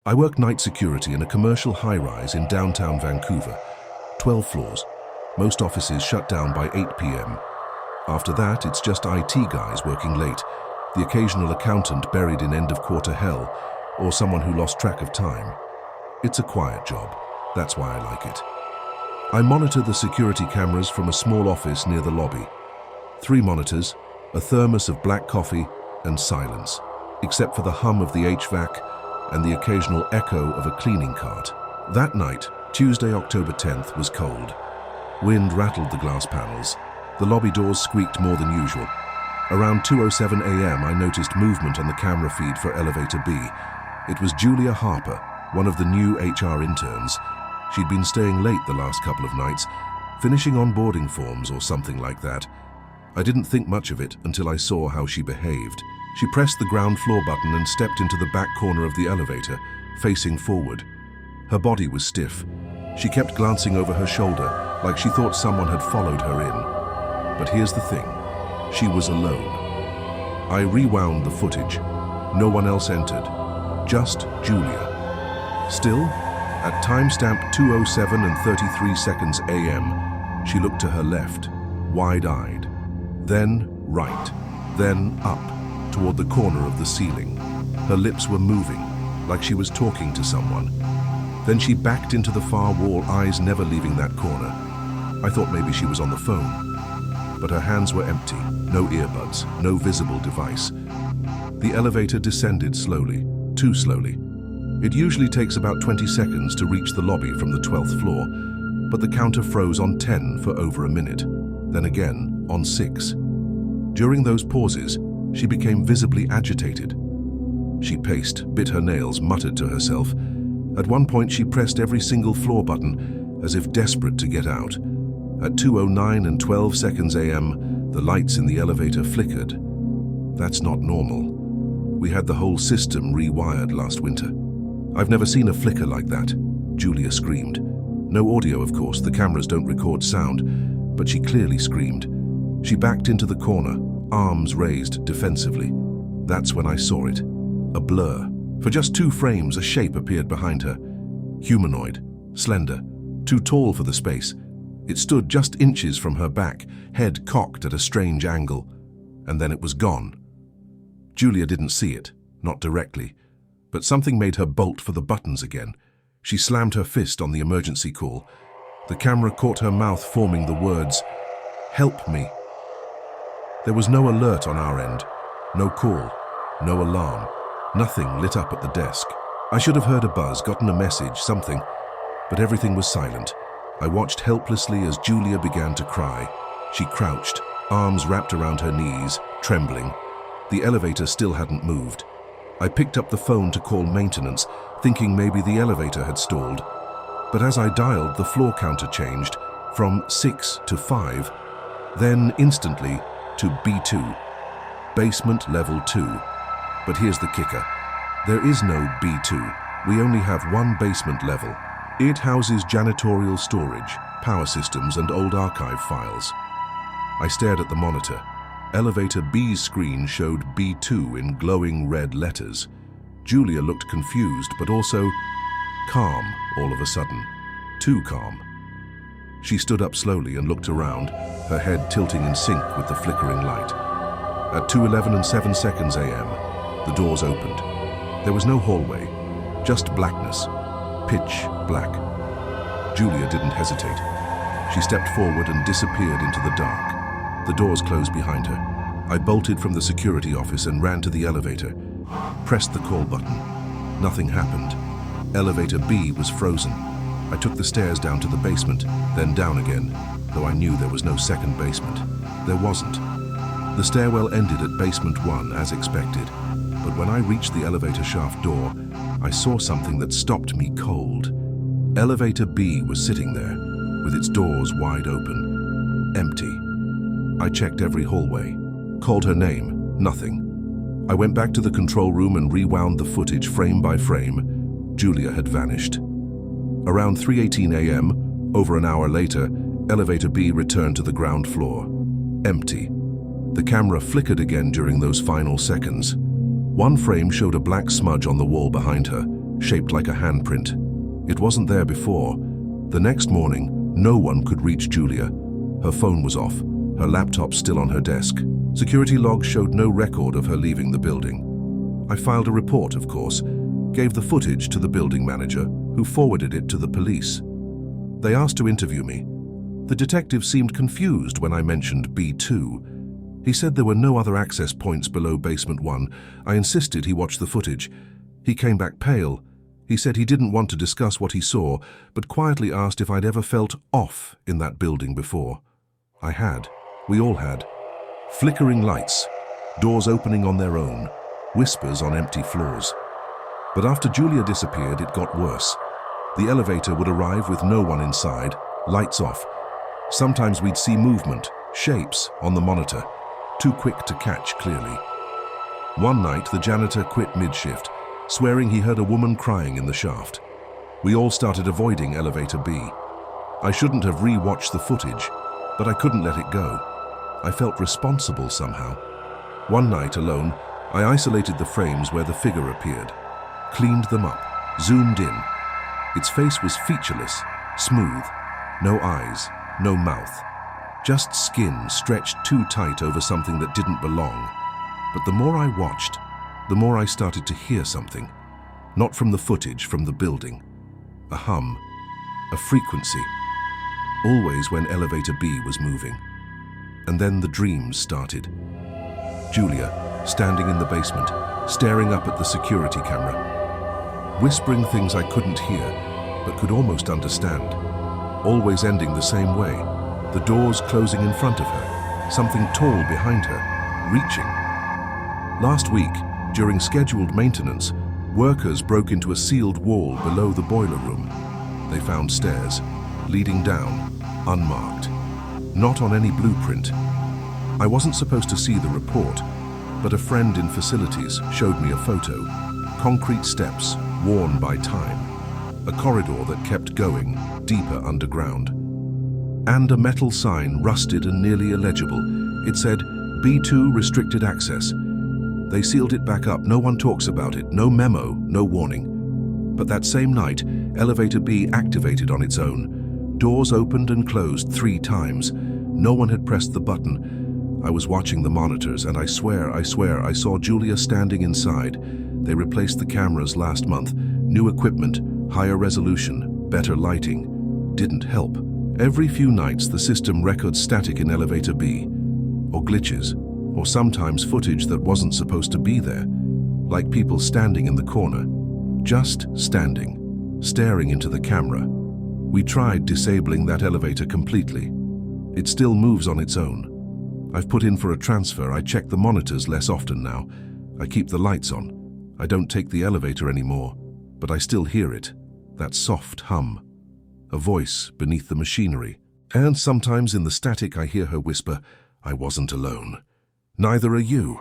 I work night security in a commercial high-rise in downtown Vancouver, 12 floors. Most offices shut down by 8 p.m. After that, it's just IT guys working late, the occasional accountant buried in end-of-quarter hell, or someone who lost track of time. It's a quiet job. That's why I like it. I monitor the security cameras from a small office near the lobby. 3 monitors, a thermos of black coffee, and silence, except for the hum of the HVAC and the occasional echo of a cleaning cart. That night, Tuesday, October 10th, was cold. Wind rattled the glass panels. The lobby doors squeaked more than usual. Around 2:07 a.m., I noticed movement on the camera feed for Elevator B. It was Julia Harper, one of the new HR interns. She'd been staying late the last couple of nights, finishing onboarding forms or something like that. I didn't think much of it until I saw how she behaved. She pressed the ground floor button and stepped into the back corner of the elevator, facing forward. Her body was stiff. She kept glancing over her shoulder, like she thought someone had followed her in. But here's the thing. She was alone. I rewound the footage. No one else entered. Just Julia. Still, at timestamp 2:07 and 33 seconds a.m., she looked to her left, wide-eyed. Then right. Then up, toward the corner of the ceiling. Her lips were moving, like she was talking to someone. Then she backed into the far wall, eyes never leaving that corner. I thought maybe she was on the phone. But her hands were empty, no earbuds, no visible device. The elevator descended slowly, too slowly. It usually takes about 20 seconds to reach the lobby from the 12th floor, but the counter froze on 10 for over a minute, then again on 6. During those pauses, she became visibly agitated. She paced, bit her nails, muttered to herself. At one point, she pressed every single floor button, as if desperate to get out. At 2:09 and 12 seconds a.m., the lights in the elevator flickered. That's not normal. We had the whole system rewired last winter. I've never seen a flicker like that, Julia screamed. No audio, of course, the cameras don't record sound, but she clearly screamed. She backed into the corner, arms raised defensively. That's when I saw it. A blur. For just 2 frames, a shape appeared behind her. Humanoid, slender, too tall for the space. It stood just inches from her back, head cocked at a strange angle. And then it was gone. Julia didn't see it, not directly. But something made her bolt for the buttons again. She slammed her fist on the emergency call. The camera caught her mouth forming the words, "Help me." There was no alert on our end. No call, no alarm. Nothing lit up at the desk. I should have heard a buzz, gotten a message, something. But everything was silent. I watched helplessly as Julia began to cry. She crouched, arms wrapped around her knees, trembling. The elevator still hadn't moved. I picked up the phone to call maintenance, thinking maybe the elevator had stalled. But as I dialed, the floor counter changed from 6 to 5, then instantly to B2, basement level 2. But here's the kicker. There is no B2. We only have one basement level. It houses janitorial storage, power systems, and old archive files. I stared at the monitor. Elevator B's screen showed B2 in glowing red letters. Julia looked confused, but also calm all of a sudden. Too calm. She stood up slowly and looked around, her head tilting in sync with the flickering light. At 2:11 and 7 seconds a.m., the doors opened. There was no hallway, just blackness, pitch black. Julia didn't hesitate. She stepped forward and disappeared into the dark. The doors closed behind her. I bolted from the security office and ran to the elevator, pressed the call button. Nothing happened. Elevator B was frozen. I took the stairs down to the basement, then down again, though I knew there was no second basement. There wasn't. The stairwell ended at basement 1, as expected, but when I reached the elevator shaft door, I saw something that stopped me cold. Elevator B was sitting there, with its doors wide open, empty. I checked every hallway, called her name, nothing. I went back to the control room and rewound the footage frame by frame. Julia had vanished. Around 3:18 a.m., over an hour later, Elevator B returned to the ground floor. Empty. The camera flickered again during those final seconds. One frame showed a black smudge on the wall behind her, shaped like a handprint. It wasn't there before. The next morning, no one could reach Julia. Her phone was off, her laptop still on her desk. Security logs showed no record of her leaving the building. I filed a report, of course, gave the footage to the building manager, who forwarded it to the police. They asked to interview me. The detective seemed confused when I mentioned B2. He said there were no other access points below basement 1. I insisted he watch the footage. He came back pale. He said he didn't want to discuss what he saw, but quietly asked if I'd ever felt off in that building before. I had. We all had. Flickering lights, doors opening on their own, whispers on empty floors. But after Julia disappeared, it got worse. The elevator would arrive with no one inside, lights off. Sometimes we'd see movement, shapes on the monitor, too quick to catch clearly. One night, the janitor quit mid-shift, swearing he heard a woman crying in the shaft. We all started avoiding elevator B. I shouldn't have re-watched the footage, but I couldn't let it go. I felt responsible somehow. One night alone, I isolated the frames where the figure appeared, cleaned them up, zoomed in. Its face was featureless, smooth, no eyes, no mouth, just skin stretched too tight over something that didn't belong. But the more I watched, the more I started to hear something, not from the footage, from the building. A hum, a frequency, always when elevator B was moving. And then the dreams started. Julia, standing in the basement, staring up at the security camera, whispering things I couldn't hear, but could almost understand, always ending the same way, the doors closing in front of her, something tall behind her, reaching. Last week, during scheduled maintenance, workers broke into a sealed wall below the boiler room. They found stairs, leading down, unmarked, not on any blueprint. I wasn't supposed to see the report, but a friend in facilities showed me a photo. Concrete steps, worn by time. A corridor that kept going, deeper underground. And a metal sign, rusted and nearly illegible. It said, B2 restricted access. They sealed it back up, no one talks about it, no memo, no warning. But that same night, elevator B activated on its own. Doors opened and closed 3 times. No one had pressed the button. I was watching the monitors, and I swear, I saw Julia standing inside. They replaced the cameras last month. New equipment, higher resolution, better lighting. Didn't help. Every few nights, the system records static in elevator B, or glitches, or sometimes footage that wasn't supposed to be there, like people standing in the corner, just standing, staring into the camera. We tried disabling that elevator completely. It still moves on its own. I've put in for a transfer. I check the monitors less often now. I keep the lights on. I don't take the elevator anymore, but I still hear it, that soft hum, a voice beneath the machinery. And sometimes in the static I hear her whisper, "I wasn't alone. Neither are you."